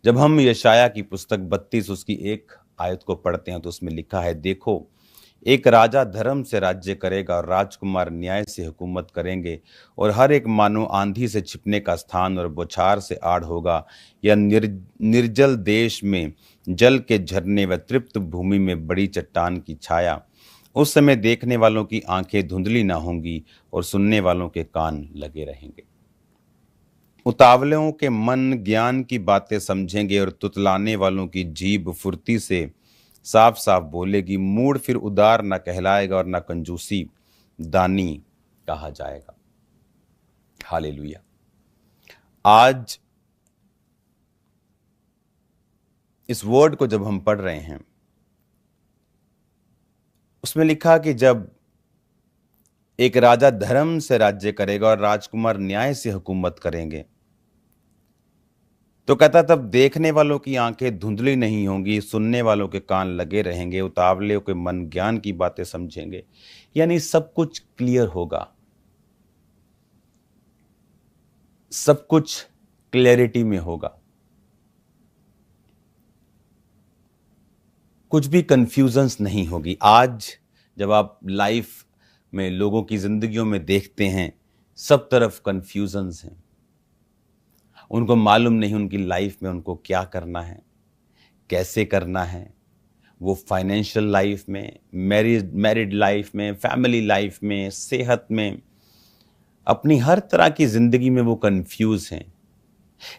जब हम यशाया की पुस्तक 32 उसकी 1 आयत को पढ़ते हैं तो उसमें लिखा है, देखो एक राजा धर्म से राज्य करेगा और राजकुमार न्याय से हुकूमत करेंगे, और हर एक मानो आंधी से छिपने का स्थान और बौछार से आड़ होगा, या निर्जल देश में जल के झरने व तृप्त भूमि में बड़ी चट्टान की छाया। उस समय देखने वालों की आंखें धुंधली ना होंगी और सुनने वालों के कान लगे रहेंगे। उतावलों के मन ज्ञान की बातें समझेंगे और तुतलाने वालों की जीभ फुर्ती से साफ साफ बोलेगी। मूड फिर उदार न कहलाएगा और न कंजूसी दानी कहा जाएगा। हालेलुया। आज इस वर्ड को जब हम पढ़ रहे हैं, उसमें लिखा कि जब एक राजा धर्म से राज्य करेगा और राजकुमार न्याय से हुकूमत करेंगे, तो कहता तब देखने वालों की आंखें धुंधली नहीं होंगी, सुनने वालों के कान लगे रहेंगे, उतावले के मन ज्ञान की बातें समझेंगे। यानी सब कुछ क्लियर होगा, सब कुछ क्लैरिटी में होगा, कुछ भी कंफ्यूजन्स नहीं होगी। आज जब आप लाइफ में लोगों की जिंदगियों में देखते हैं, सब तरफ कंफ्यूजन्स हैं। उनको मालूम नहीं उनकी लाइफ में उनको क्या करना है, कैसे करना है। वो फाइनेंशियल लाइफ में, मैरिड लाइफ में, फैमिली लाइफ में, सेहत में, अपनी हर तरह की जिंदगी में वो कंफ्यूज हैं।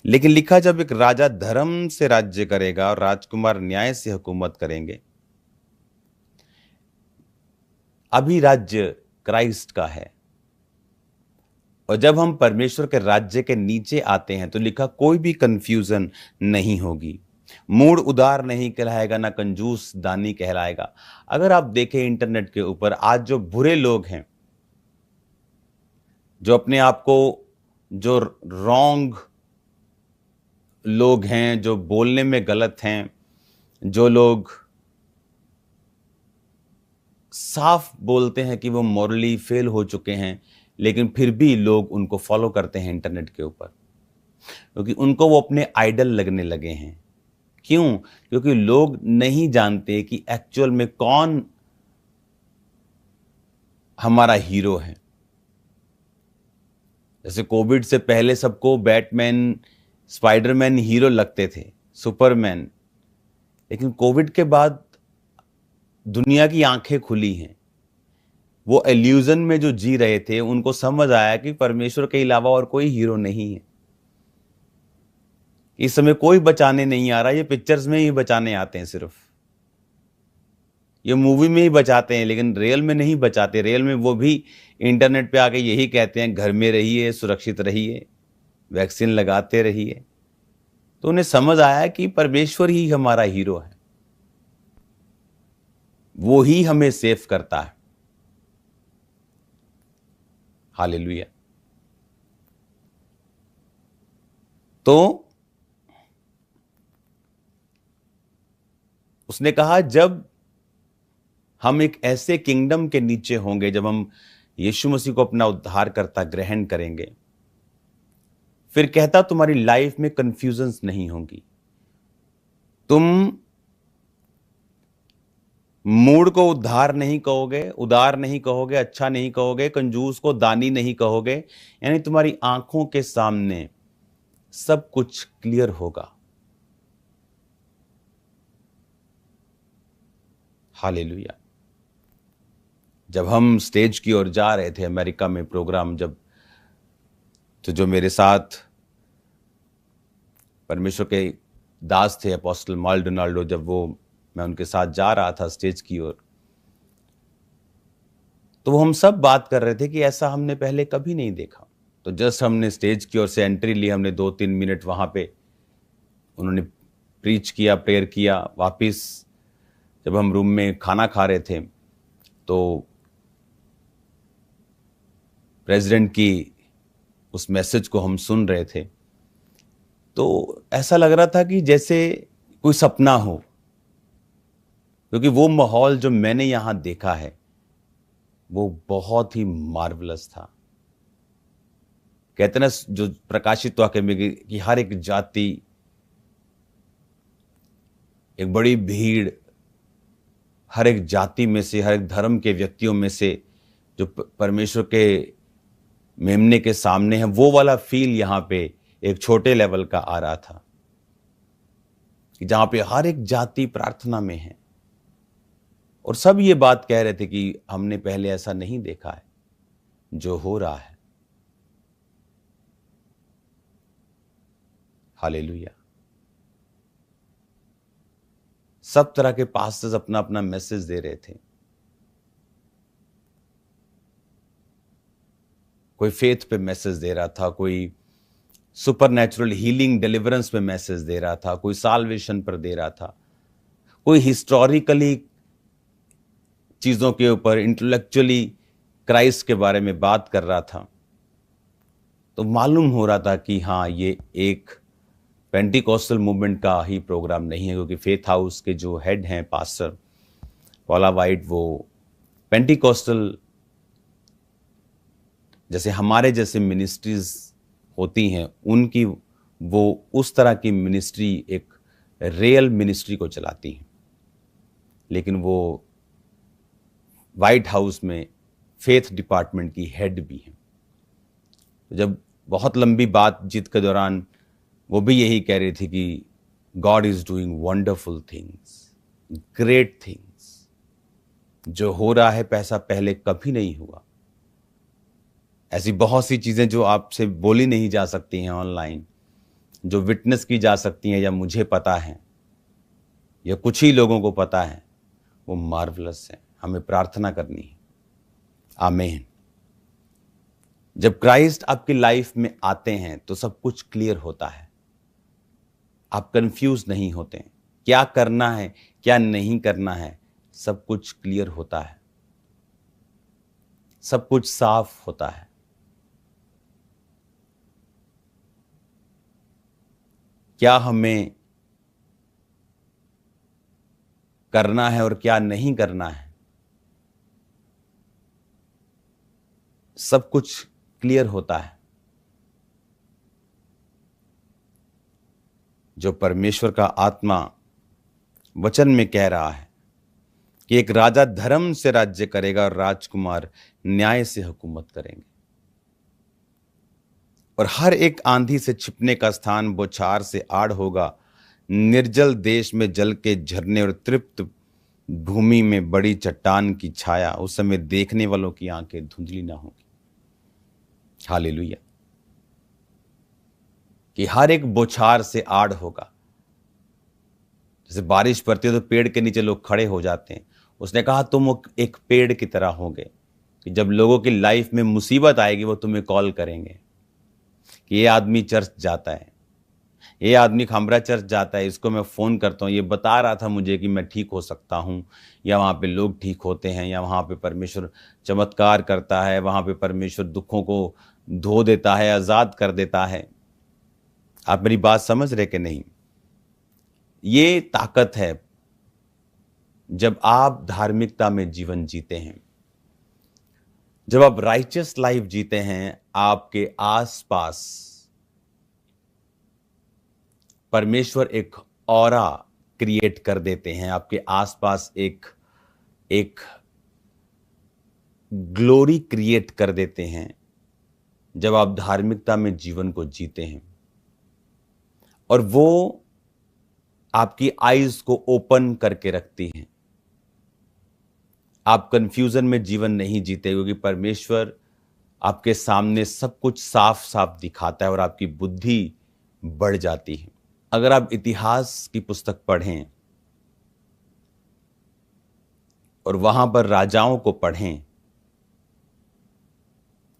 लेकिन लिखा जब एक राजा धर्म से राज्य करेगा और राजकुमार न्याय से हुकूमत करेंगे। अभी राज्य क्राइस्ट का है, और जब हम परमेश्वर के राज्य के नीचे आते हैं तो लिखा कोई भी कंफ्यूजन नहीं होगी। मूड उदार नहीं कहलाएगा, ना कंजूस दानी कहलाएगा। अगर आप देखें इंटरनेट के ऊपर आज जो बुरे लोग हैं, जो अपने आप को, जो रॉन्ग लोग हैं, जो बोलने में गलत हैं, जो लोग साफ बोलते हैं कि वो मॉरली फेल हो चुके हैं, लेकिन फिर भी लोग उनको फॉलो करते हैं इंटरनेट के ऊपर, क्योंकि उनको वो अपने आइडल लगने लगे हैं। क्यों? क्योंकि लोग नहीं जानते कि एक्चुअल में कौन हमारा हीरो है। जैसे कोविड से पहले सबको बैटमैन, स्पाइडरमैन हीरो लगते थे, सुपरमैन। लेकिन कोविड के बाद दुनिया की आंखें खुली हैं। वो इल्यूजन में जो जी रहे थे, उनको समझ आया कि परमेश्वर के अलावा और कोई हीरो नहीं है। इस समय कोई बचाने नहीं आ रहा, ये पिक्चर्स में ही बचाने आते हैं, सिर्फ ये मूवी में ही बचाते हैं, लेकिन रियल में नहीं बचाते। रियल में वो भी इंटरनेट पे आके यही कहते हैं, घर में रहिए, सुरक्षित रहिए, वैक्सीन लगाते रहिए। तो उन्हें समझ आया कि परमेश्वर ही हमारा हीरो है, वो ही हमें सेव करता है। हालेलुया। तो उसने कहा जब हम एक ऐसे किंगडम के नीचे होंगे, जब हम यीशु मसीह को अपना उद्धारकर्ता ग्रहण करेंगे, फिर कहता तुम्हारी लाइफ में कंफ्यूजन्स नहीं होंगी। तुम मूड को उद्धार नहीं कहोगे, उदार नहीं कहोगे, अच्छा नहीं कहोगे, कंजूस को दानी नहीं कहोगे। यानी तुम्हारी आंखों के सामने सब कुछ क्लियर होगा। हालेलुया। जब हम स्टेज की ओर जा रहे थे अमेरिका में प्रोग्राम, जब तो जो मेरे साथ परमेश्वर के दास थे अपोस्टल माल्डोनाल्डो, जब मैं उनके साथ जा रहा था स्टेज की ओर, तो वो हम सब बात कर रहे थे कि ऐसा हमने पहले कभी नहीं देखा। तो जस्ट हमने स्टेज की ओर से एंट्री ली, हमने 2-3 मिनट वहां पे उन्होंने प्रीच किया, प्रेयर किया। वापिस जब हम रूम में खाना खा रहे थे तो प्रेसिडेंट की उस मैसेज को हम सुन रहे थे, तो ऐसा लग रहा था कि जैसे कोई सपना हो, क्योंकि वो माहौल जो मैंने यहां देखा है वो बहुत ही मार्वलस था। कहते ना, जो प्रकाशित वाक्य में कि हर एक जाति, एक बड़ी भीड़, हर एक जाति में से, हर एक धर्म के व्यक्तियों में से जो परमेश्वर के मेमने के सामने है, वो वाला फील यहां पे एक छोटे लेवल का आ रहा था, कि जहां पे हर एक जाति प्रार्थना में है और सब ये बात कह रहे थे कि हमने पहले ऐसा नहीं देखा है जो हो रहा है। हालेलुया। सब तरह के पास्टर्स अपना अपना मैसेज दे रहे थे। कोई फेथ पे मैसेज दे रहा था, कोई सुपरनैचुरल हीलिंग डिलीवरेंस पे मैसेज दे रहा था, कोई साल्वेशन पर दे रहा था, कोई हिस्टोरिकली चीजों के ऊपर इंटेलेक्चुअली क्राइस्ट के बारे में बात कर रहा था। तो मालूम हो रहा था कि हाँ, ये एक पेंटिकॉस्टल मूवमेंट का ही प्रोग्राम नहीं है, क्योंकि फेथ हाउस के जो हेड हैं पास्टर पॉला वाइट, वो पेंटिकॉस्टल जैसे हमारे जैसे मिनिस्ट्रीज होती हैं उनकी, वो उस तरह की मिनिस्ट्री, एक रियल मिनिस्ट्री को चलाती हैं, लेकिन वो वाइट हाउस में फेथ डिपार्टमेंट की हेड भी हैं। तो जब बहुत लंबी बातचीत के दौरान वो भी यही कह रही थी कि God is doing wonderful things, great things. जो हो रहा है पैसा पहले कभी नहीं हुआ। ऐसी बहुत सी चीजें जो आपसे बोली नहीं जा सकती हैं ऑनलाइन, जो विटनेस की जा सकती हैं, या मुझे पता है या कुछ ही लोगों को पता है, वो मार्वलस है। हमें प्रार्थना करनी है। आमीन। जब क्राइस्ट आपकी लाइफ में आते हैं तो सब कुछ क्लियर होता है। आप कंफ्यूज नहीं होते हैं, क्या करना है क्या नहीं करना है, सब कुछ क्लियर होता है, सब कुछ साफ होता है। क्या हमें करना है और क्या नहीं करना है, सब कुछ क्लियर होता है। जो परमेश्वर का आत्मा वचन में कह रहा है कि एक राजा धर्म से राज्य करेगा और राजकुमार न्याय से हुकूमत करेंगे, और हर एक आंधी से छिपने का स्थान बौछार से आड़ होगा। निर्जल देश में जल के झरने और तृप्त भूमि में बड़ी चट्टान की छाया। उस समय देखने वालों की आंखें धुंधली ना होंगी। हालेलुया। कि हर एक बौछार से आड़ होगा। जैसे बारिश पड़ती है तो पेड़ के नीचे लोग खड़े हो जाते हैं। उसने कहा तुम एक पेड़ की तरह होगे कि जब लोगों की लाइफ में मुसीबत आएगी वो तुम्हें कॉल करेंगे कि ये आदमी चर्च जाता है, ये आदमी खमरा चर्च जाता है, इसको मैं फ़ोन करता हूँ, ये बता रहा था मुझे कि मैं ठीक हो सकता हूँ, या वहाँ पे लोग ठीक होते हैं, या वहाँ पे परमेश्वर चमत्कार करता है, वहाँ पे परमेश्वर दुखों को धो देता है, आज़ाद कर देता है। आप मेरी बात समझ रहे कि नहीं? ये ताकत है जब आप धार्मिकता में जीवन जीते हैं, जब आप राइचियस लाइफ जीते हैं। आपके आसपास परमेश्वर एक ऑरा क्रिएट कर देते हैं, आपके आसपास एक ग्लोरी क्रिएट कर देते हैं जब आप धार्मिकता में जीवन को जीते हैं, और वो आपकी आईज को ओपन करके रखती हैं। आप कंफ्यूजन में जीवन नहीं जीते, क्योंकि परमेश्वर आपके सामने सब कुछ साफ साफ दिखाता है और आपकी बुद्धि बढ़ जाती है। अगर आप इतिहास की पुस्तक पढ़ें और वहां पर राजाओं को पढ़ें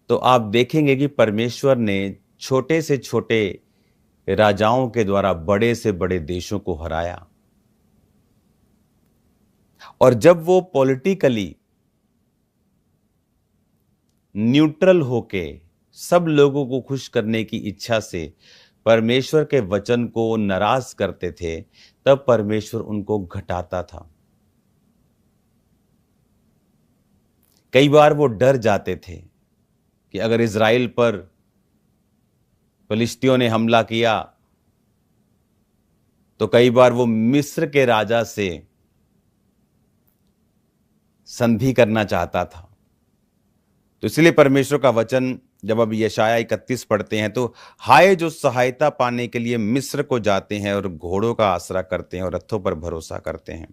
तो आप देखेंगे कि परमेश्वर ने छोटे से छोटे राजाओं के द्वारा बड़े से बड़े देशों को हराया। और जब वो पॉलिटिकली न्यूट्रल होके सब लोगों को खुश करने की इच्छा से परमेश्वर के वचन को नाराज करते थे, तब परमेश्वर उनको घटाता था। कई बार वो डर जाते थे कि अगर इजराइल पर फिलिस्तियों ने हमला किया तो कई बार वो मिस्र के राजा से संधि करना चाहता था। तो इसलिए परमेश्वर का वचन जब अब यशाया 31 पढ़ते हैं तो हाय जो सहायता पाने के लिए मिस्र को जाते हैं और घोड़ों का आसरा करते हैं और रथों पर भरोसा करते हैं,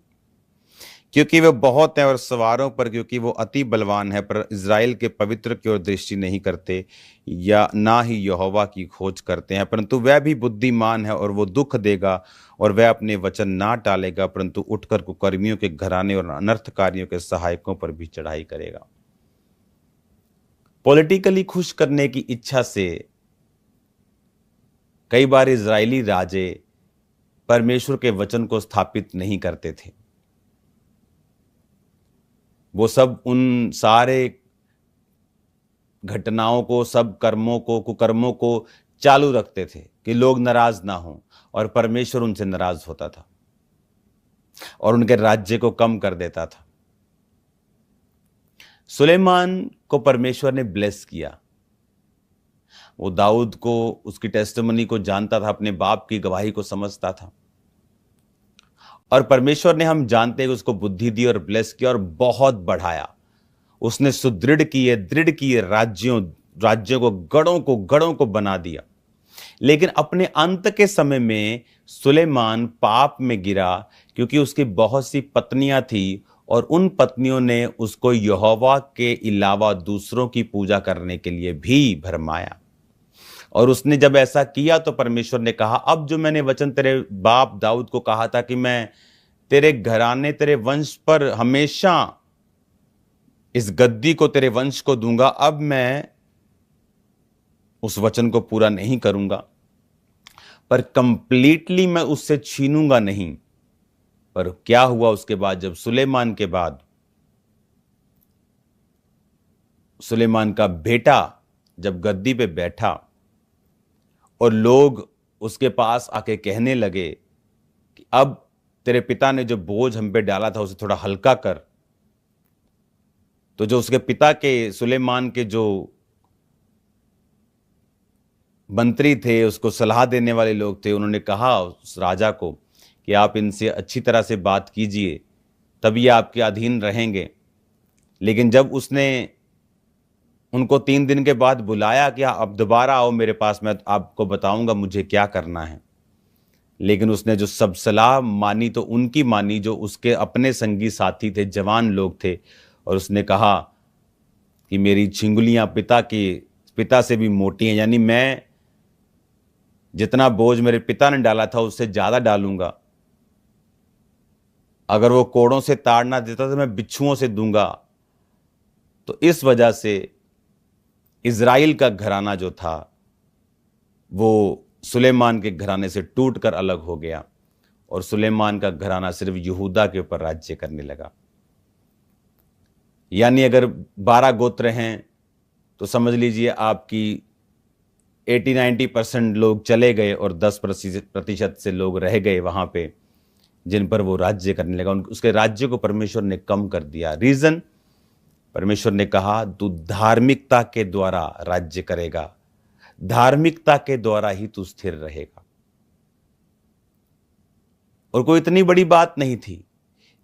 क्योंकि वे बहुत हैं, और सवारों पर क्योंकि वो अति बलवान है, पर इज़राइल के पवित्र की ओर दृष्टि नहीं करते या ना ही यहोवा की खोज करते हैं। परंतु वह भी बुद्धिमान है और वो दुख देगा और वह अपने वचन ना टालेगा, परंतु उठकर कुकर्मियों के घराने और अनर्थकारियों के सहायकों पर भी चढ़ाई करेगा। पॉलिटिकली खुश करने की इच्छा से कई बार इजरायली राजे परमेश्वर के वचन को स्थापित नहीं करते थे। वो सब उन सारे घटनाओं को, सब कर्मों को, कुकर्मों को चालू रखते थे कि लोग नाराज ना हों, और परमेश्वर उनसे नाराज होता था और उनके राज्य को कम कर देता था। सुलेमान को परमेश्वर ने ब्लेस किया। वो दाऊद को, उसकी टेस्टिमनी को जानता था, अपने बाप की गवाही को समझता था, और परमेश्वर ने, हम जानते हैं, उसको बुद्धि दी और ब्लेस किया और बहुत बढ़ाया। उसने सुदृढ़ किए, दृढ़ किए राज्यों को, गढ़ों को बना दिया। लेकिन अपने अंत के समय में सुलेमान पाप में गिरा, क्योंकि उसकी बहुत सी पत्नियां थी और उन पत्नियों ने उसको यहोवा के अलावा दूसरों की पूजा करने के लिए भी भरमाया। और उसने जब ऐसा किया तो परमेश्वर ने कहा, अब जो मैंने वचन तेरे बाप दाऊद को कहा था कि मैं तेरे घराने, तेरे वंश पर हमेशा इस गद्दी को, तेरे वंश को दूंगा, अब मैं उस वचन को पूरा नहीं करूंगा, पर कंप्लीटली मैं उससे छीनूंगा नहीं। पर क्या हुआ उसके बाद, जब सुलेमान के बाद सुलेमान का बेटा जब गद्दी पे बैठा और लोग उसके पास आके कहने लगे कि अब तेरे पिता ने जो बोझ हम पे डाला था उसे थोड़ा हल्का कर, तो जो उसके पिता के, सुलेमान के जो मंत्री थे, उसको सलाह देने वाले लोग थे, उन्होंने कहा उस राजा को कि आप इनसे अच्छी तरह से बात कीजिए, तब ये आपके अधीन रहेंगे। लेकिन जब उसने उनको 3 दिन के बाद बुलाया कि अब दोबारा आओ मेरे पास, मैं आपको बताऊंगा मुझे क्या करना है, लेकिन उसने जो सब सलाह मानी तो उनकी मानी जो उसके अपने संगी साथी थे, जवान लोग थे, और उसने कहा कि मेरी छिंगुलियां पिता से भी मोटी हैं, यानी मैं जितना बोझ मेरे पिता ने डाला था उससे ज्यादा डालूंगा। अगर वो कोड़ों से ताड़ ना देता तो मैं बिच्छुओं से दूंगा। तो इस वजह से इज़राइल का घराना जो था वो सुलेमान के घराने से टूटकर अलग हो गया, और सुलेमान का घराना सिर्फ यहूदा के ऊपर राज्य करने लगा। यानी अगर 12 गोत्र हैं तो समझ लीजिए आपकी 80-90% लोग चले गए और 10% से लोग रह गए वहां पे, जिन पर वो राज्य करने लगा। उसके राज्य को परमेश्वर ने कम कर दिया। रीजन, परमेश्वर ने कहा तू धार्मिकता के द्वारा राज्य करेगा, धार्मिकता के द्वारा ही तू स्थिर रहेगा। और कोई इतनी बड़ी बात नहीं थी,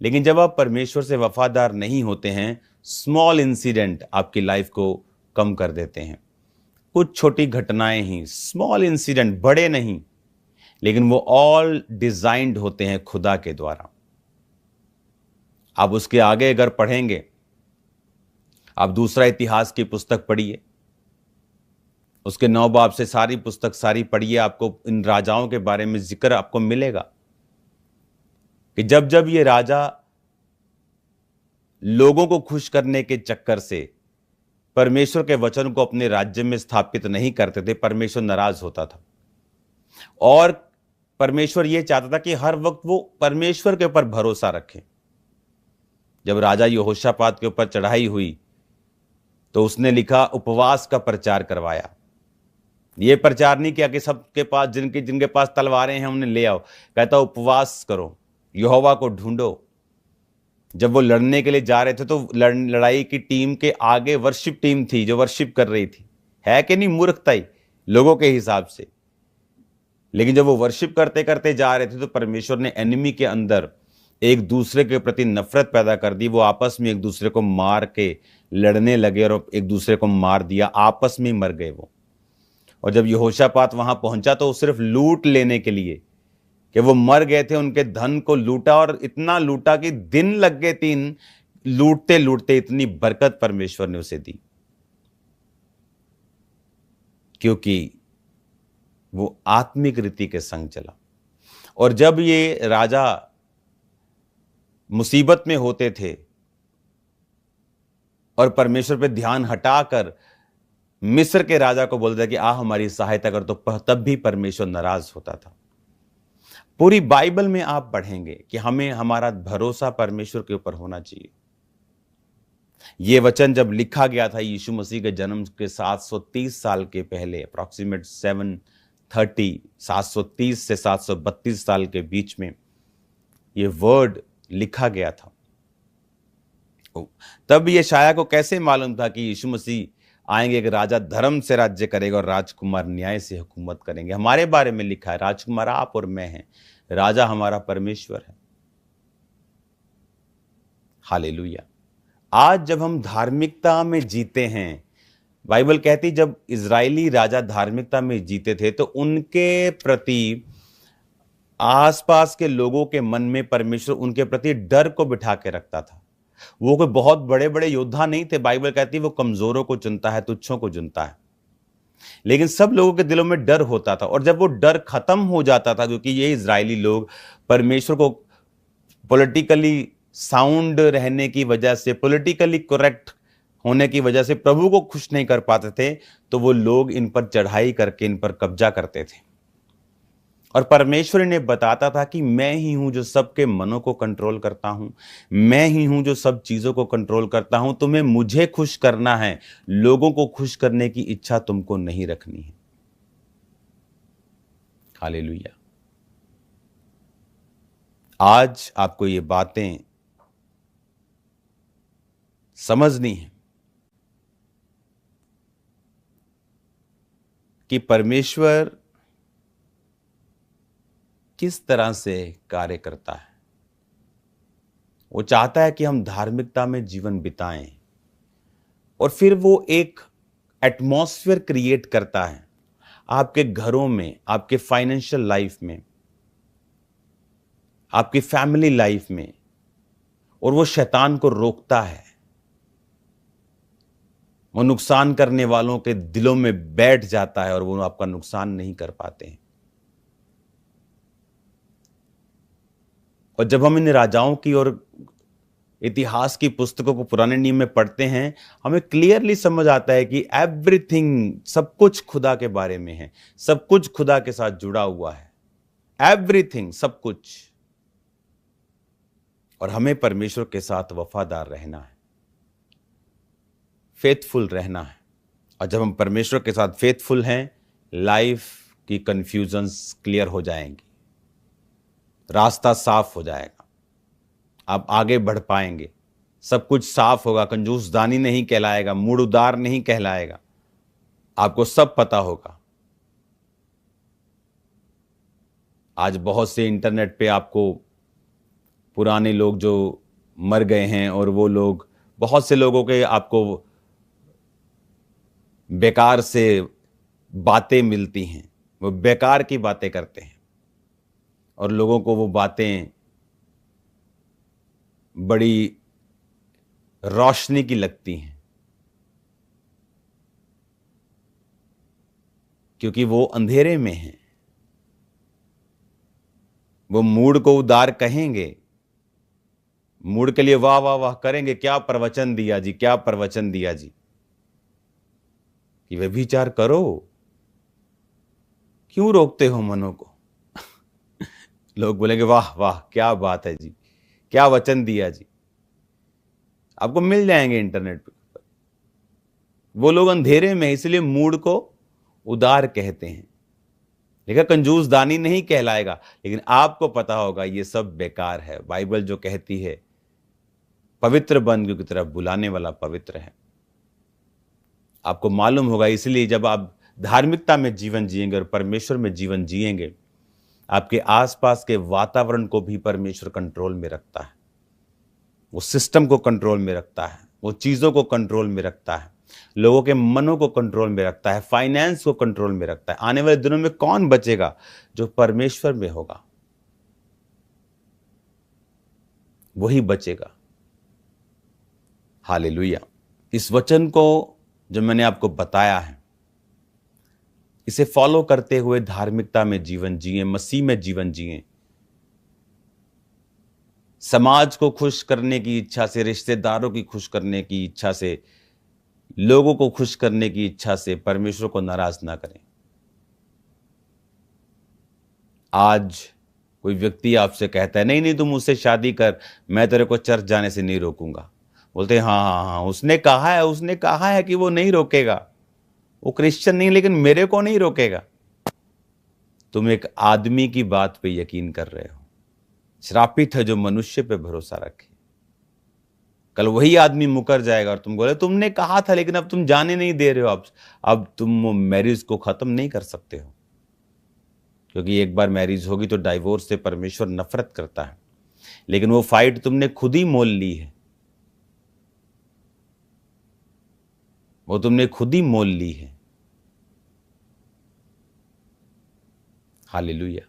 लेकिन जब आप परमेश्वर से वफादार नहीं होते हैं, स्मॉल इंसिडेंट आपकी लाइफ को कम कर देते हैं। कुछ छोटी घटनाएं ही, स्मॉल इंसिडेंट, बड़े नहीं, लेकिन वो ऑल डिजाइंड होते हैं खुदा के द्वारा। आप उसके आगे अगर पढ़ेंगे, आप दूसरा इतिहास की पुस्तक पढ़िए, उसके 9 बाब से सारी पुस्तक सारी पढ़िए, आपको इन राजाओं के बारे में जिक्र आपको मिलेगा कि जब जब ये राजा लोगों को खुश करने के चक्कर से परमेश्वर के वचन को अपने राज्य में स्थापित नहीं करते थे, परमेश्वर नाराज होता था। और परमेश्वर यह चाहता था कि हर वक्त वो परमेश्वर के ऊपर भरोसा रखें। जब राजा यहोशापात के ऊपर चढ़ाई हुई तो उसने लिखा, उपवास का प्रचार करवाया। यह प्रचार नहीं किया कि सबके पास, जिनके पास तलवारें हैं उन्हें ले आओ, कहता उपवास करो, यहोवा को ढूंढो। जब वो लड़ने के लिए जा रहे थे तो लड़ाई की टीम के आगे वर्शिप टीम थी जो वर्शिप कर रही थी, है कि नहीं? मूर्खता ही लोगों के हिसाब से। लेकिन जब वो वर्शिप करते करते जा रहे थे तो परमेश्वर ने एनिमी के अंदर एक दूसरे के प्रति नफरत पैदा कर दी। वो आपस में एक दूसरे को मार के लड़ने लगे और एक दूसरे को मार दिया, आपस में मर गए वो। और जब यहोशापात वहां पहुंचा तो वो सिर्फ लूट लेने के लिए कि वो मर गए थे, उनके धन को लूटा, और इतना लूटा कि दिन लग गए 3 लूटते लूटते। इतनी बरकत परमेश्वर ने उसे दी क्योंकि वो आत्मिक रीति के संग चला। और जब ये राजा मुसीबत में होते थे और परमेश्वर पे ध्यान हटाकर मिस्र के राजा को बोलता कि आ हमारी सहायता कर, तो तब भी परमेश्वर नाराज होता था। पूरी बाइबल में आप पढ़ेंगे कि हमें हमारा भरोसा परमेश्वर के ऊपर होना चाहिए। यह वचन जब लिखा गया था यीशु मसीह के जन्म के 730 साल के पहले, अप्रॉक्सीमेट 730 से 732 साल के बीच में यह वर्ड लिखा गया था। तब यशायाह को कैसे मालूम था कि यीशु मसीह आएंगे, एक राजा धर्म से राज्य करेगा और राजकुमार न्याय से हुकूमत करेंगे। हमारे बारे में लिखा है, राजकुमार आप और मैं हैं, राजा हमारा परमेश्वर है। हालेलुया। आज जब हम धार्मिकता में जीते हैं, बाइबल कहती जब इजरायली राजा धार्मिकता में जीते थे तो उनके प्रति आसपास के लोगों के मन में परमेश्वर उनके प्रति डर को बिठा के रखता था। वो कोई बहुत बड़े बड़े योद्धा नहीं थे, बाइबल कहती वो कमजोरों को चुनता है, तुच्छों को चुनता है। लेकिन सब लोगों के दिलों में डर होता था, और जब वो डर खत्म हो जाता था, क्योंकि ये इजरायली लोग परमेश्वर को पॉलिटिकली साउंड रहने की वजह से, पॉलिटिकली करेक्ट होने की वजह से प्रभु को खुश नहीं कर पाते थे, तो वो लोग इन पर चढ़ाई करके इन पर कब्जा करते थे। और परमेश्वर इन्हें बताता था कि मैं ही हूं जो सबके मनों को कंट्रोल करता हूं, मैं ही हूं जो सब चीजों को कंट्रोल करता हूं। तुम्हें मुझे खुश करना है, लोगों को खुश करने की इच्छा तुमको नहीं रखनी है। हालेलुया। आज आपको ये बातें समझनी है कि परमेश्वर किस तरह से कार्य करता है। वो चाहता है कि हम धार्मिकता में जीवन बिताएं, और फिर वो एक एटमॉस्फेयर क्रिएट करता है आपके घरों में, आपके फाइनेंशियल लाइफ में, आपकी फैमिली लाइफ में, और वो शैतान को रोकता है। वो नुकसान करने वालों के दिलों में बैठ जाता है और वो आपका नुकसान नहीं कर पाते हैं। और जब हम इन राजाओं की और इतिहास की पुस्तकों को पुराने नियम में पढ़ते हैं, हमें क्लियरली समझ आता है कि एवरीथिंग, सब कुछ खुदा के बारे में है, सब कुछ खुदा के साथ जुड़ा हुआ है, एवरीथिंग, सब कुछ। और हमें परमेश्वर के साथ वफादार रहना है, फेथफुल रहना है। और जब हम परमेश्वर के साथ फेथफुल हैं, लाइफ की कंफ्यूजन्स क्लियर हो जाएंगी, रास्ता साफ हो जाएगा, आप आगे बढ़ पाएंगे, सब कुछ साफ होगा, कंजूसदानी नहीं कहलाएगा, मूड उदार नहीं कहलाएगा, आपको सब पता होगा। आज बहुत से इंटरनेट पे आपको पुराने लोग जो मर गए हैं, और वो लोग, बहुत से लोगों के आपको बेकार से बातें मिलती हैं, वो बेकार की बातें करते हैं, और लोगों को वो बातें बड़ी रोशनी की लगती हैं, क्योंकि वो अंधेरे में हैं। वो मूड को उदार कहेंगे, मूड के लिए वाह वाह वाह करेंगे, क्या प्रवचन दिया जी, क्या प्रवचन दिया जी, कि व्यभिचार करो, क्यों रोकते हो मनों को। लोग बोलेंगे वाह वाह क्या बात है जी, क्या वचन दिया जी। आपको मिल जाएंगे इंटरनेट पर। वो लोग अंधेरे में, इसलिए मूड को उदार कहते हैं। लेकिन कंजूस दानी नहीं कहलाएगा, लेकिन आपको पता होगा ये सब बेकार है। बाइबल जो कहती है पवित्र बन की तरफ बुलाने वाला पवित्र है, आपको मालूम होगा। इसलिए जब आप धार्मिकता में जीवन जिएंगे और परमेश्वर में जीवन जिएंगे, आपके आसपास के वातावरण को भी परमेश्वर कंट्रोल में रखता है, वो सिस्टम को कंट्रोल में रखता है, वो चीजों को कंट्रोल में रखता है, लोगों के मनों को कंट्रोल में रखता है, फाइनेंस को कंट्रोल में रखता है। आने वाले दिनों में कौन बचेगा? जो परमेश्वर में होगा वही बचेगा। हालेलुया। इस वचन को जो मैंने आपको बताया है, इसे फॉलो करते हुए धार्मिकता में जीवन जिए, मसीह में जीवन जिए। समाज को खुश करने की इच्छा से, रिश्तेदारों की खुश करने की इच्छा से, लोगों को खुश करने की इच्छा से परमेश्वर को नाराज ना करें। आज कोई व्यक्ति आपसे कहता है, नहीं नहीं तुम मुझसे शादी कर, मैं तेरे को चर्च जाने से नहीं रोकूंगा। बोलते हैं हाँ हाँ हाँ, उसने कहा है कि वो नहीं रोकेगा, वो क्रिश्चियन नहीं, लेकिन मेरे को नहीं रोकेगा। तुम एक आदमी की बात पे यकीन कर रहे हो। श्रापित है जो मनुष्य पे भरोसा रखे। कल वही आदमी मुकर जाएगा और तुम बोले तुमने कहा था, लेकिन अब तुम जाने नहीं दे रहे हो। अब तुम मैरिज को खत्म नहीं कर सकते हो, क्योंकि एक बार मैरिज होगी तो डाइवोर्स से परमेश्वर नफरत करता है। लेकिन वो फाइट तुमने खुद ही मोल ली है, वो तुमने खुद ही मोल ली है। हालेलुया।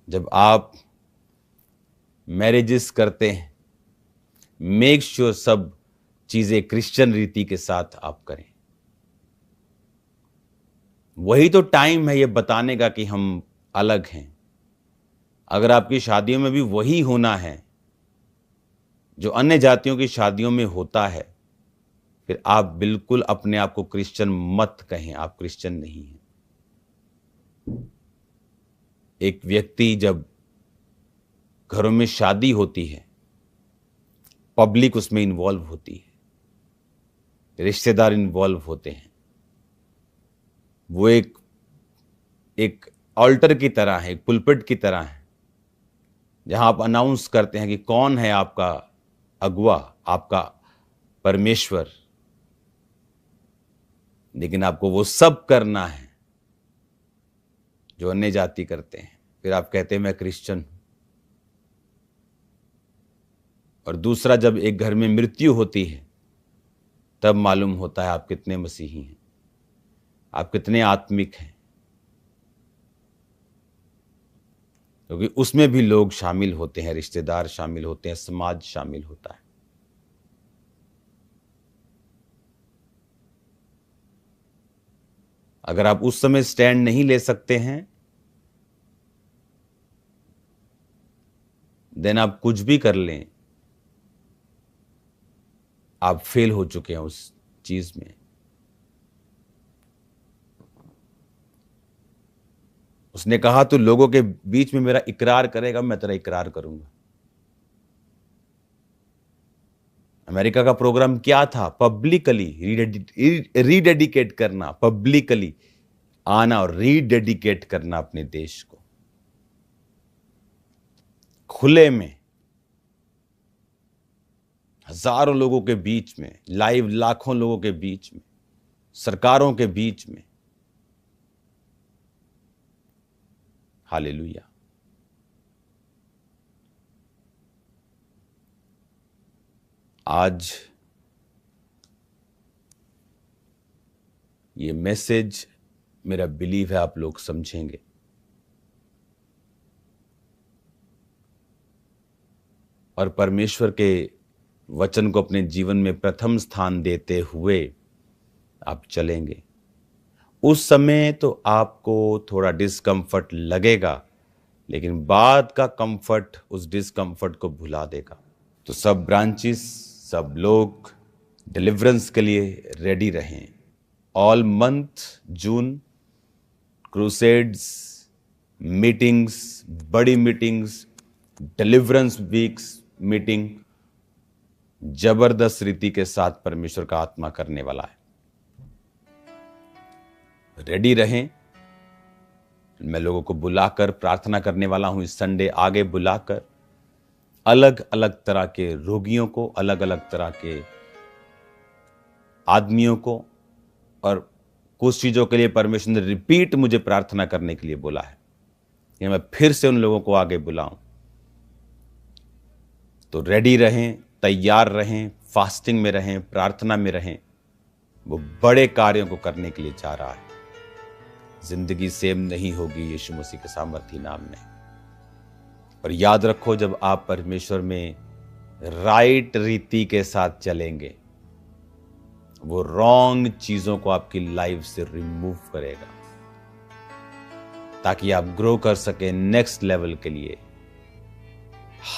जब आप मैरिजेस करते हैं, मेक श्योर सब चीजें क्रिश्चियन रीति के साथ आप करें। वही तो टाइम है ये बताने का कि हम अलग हैं। अगर आपकी शादियों में भी वही होना है जो अन्य जातियों की शादियों में होता है, फिर आप बिल्कुल अपने आप को क्रिश्चियन मत कहें, आप क्रिश्चियन नहीं हैं। एक व्यक्ति जब घरों में शादी होती है, पब्लिक उसमें इन्वॉल्व होती है, रिश्तेदार इन्वॉल्व होते हैं, वो एक ऑल्टर की तरह है, एक पुलपिट की तरह है, जहां आप अनाउंस करते हैं कि कौन है आपका अगुआ, आपका परमेश्वर। लेकिन आपको वो सब करना है जो अन्य जाति करते हैं। फिर आप कहते हैं मैं क्रिश्चियन हूं। और दूसरा, जब एक घर में मृत्यु होती है, तब मालूम होता है आप कितने मसीही हैं, आप कितने आत्मिक हैं, क्योंकि उसमें भी लोग शामिल होते हैं, रिश्तेदार शामिल होते हैं, समाज शामिल होता है। अगर आप उस समय स्टैंड नहीं ले सकते हैं, देन आप कुछ भी कर लें, आप फेल हो चुके हैं उस चीज में। उसने कहा तू लोगों के बीच में मेरा इकरार करेगा, मैं तेरा इकरार करूंगा। अमेरिका का प्रोग्राम क्या था? पब्लिकली रीडेडिकेट करना, पब्लिकली आना और रीडेडिकेट करना अपने देश को, खुले में, हजारों लोगों के बीच में, लाइव लाखों लोगों के बीच में, सरकारों के बीच में। हालेलुया। आज ये मैसेज मेरा बिलीव है आप लोग समझेंगे। और परमेश्वर के वचन को अपने जीवन में प्रथम स्थान देते हुए आप चलेंगे। उस समय तो आपको थोड़ा डिस्कम्फर्ट लगेगा, लेकिन बाद का कंफर्ट उस डिस्कम्फर्ट को भुला देगा। तो सब ब्रांचेस, सब लोग डिलीवरेंस के लिए रेडी रहें। ऑल मंथ जून क्रूसेड्स, मीटिंग्स, बड़ी मीटिंग्स, डिलीवरेंस वीक्स मीटिंग जबरदस्त रीति के साथ परमेश्वर का आत्मा करने वाला है। रेडी रहें। मैं लोगों को बुलाकर प्रार्थना करने वाला हूं इस संडे, आगे बुलाकर अलग अलग तरह के रोगियों को, अलग अलग तरह के आदमियों को और कुछ चीज़ों के लिए परमेश्वर ने रिपीट मुझे प्रार्थना करने के लिए बोला है कि मैं फिर से उन लोगों को आगे बुलाऊं। तो रेडी रहें, तैयार रहें, फास्टिंग में रहें, प्रार्थना में रहें। वो बड़े कार्यों को करने के लिए जा रहा है। जिंदगी सेम नहीं होगी यीशु मसीह के सामर्थी नाम में। और याद रखो, जब आप परमेश्वर में राइट रीति के साथ चलेंगे, वो रॉन्ग चीजों को आपकी लाइफ से रिमूव करेगा, ताकि आप ग्रो कर सके नेक्स्ट लेवल के लिए,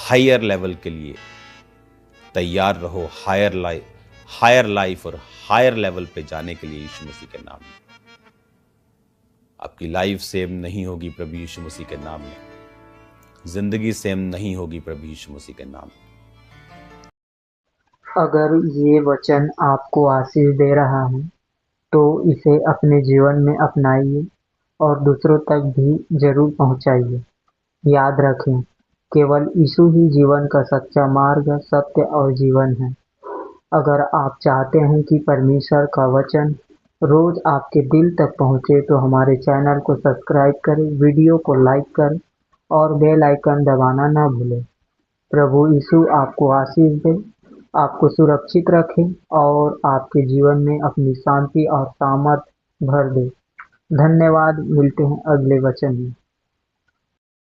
हायर लेवल के लिए। तैयार रहो हायर लाइफ और हायर लेवल पे जाने के लिए यीशु मसीह के नाम में। आपकी लाइफ सेम नहीं होगी प्रभु यीशु मसीह के नाम में। जिंदगी सेम नहीं होगी प्रभु यीशु मसीह के नाम में। अगर ये वचन आपको आशीष दे रहा है तो इसे अपने जीवन में अपनाइए और दूसरों तक भी जरूर पहुंचाइए। याद रखें, केवल यीशु ही जीवन का सच्चा मार्ग, सत्य और जीवन है। अगर आप चाहते हैं कि परमेश्वर का वचन रोज आपके दिल तक पहुंचे तो हमारे चैनल को सब्सक्राइब करें, वीडियो को लाइक करें और बेल आइकन दबाना ना भूलें। प्रभु यीशु आपको आशीष दे, आपको सुरक्षित रखे और आपके जीवन में अपनी शांति और सामर्थ भर दे। धन्यवाद। मिलते हैं अगले वचन में।